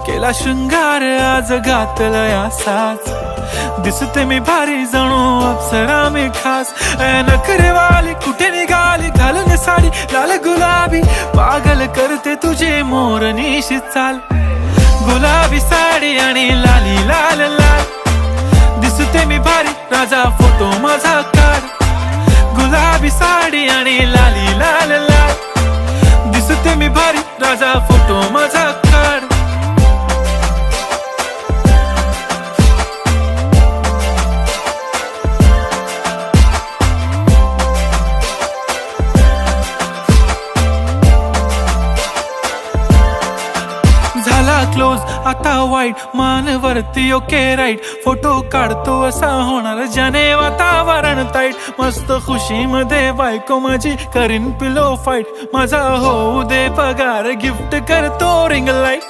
केला शृंगार आज घातलाय असाच, दिसते मी भारी जणू अप्सरा मी खास. नखरेवाली कुठे निघाली घालून साडी लाल गुलाबी, पागल करते तुझे मोरनीशी चाल. गुलाबी साडी आणि लाली लाल लाल, दिसते मी भारी राजा फोटो माझा काढ. गुलाबी साडी आणि लाली लाल लाल, दिसते मी भारी राजा फोटो माझा काढ. झाला क्लोज आता वाईट, मानवरती ओके राईट. फोटो काढतो असा होणार ज्याने वातावरण ताईट. मस्त खुशी मध्ये बायको माझी करीन पिलो फाईट. माझा होऊ दे पगार गिफ्ट करतो रिंग लाईट.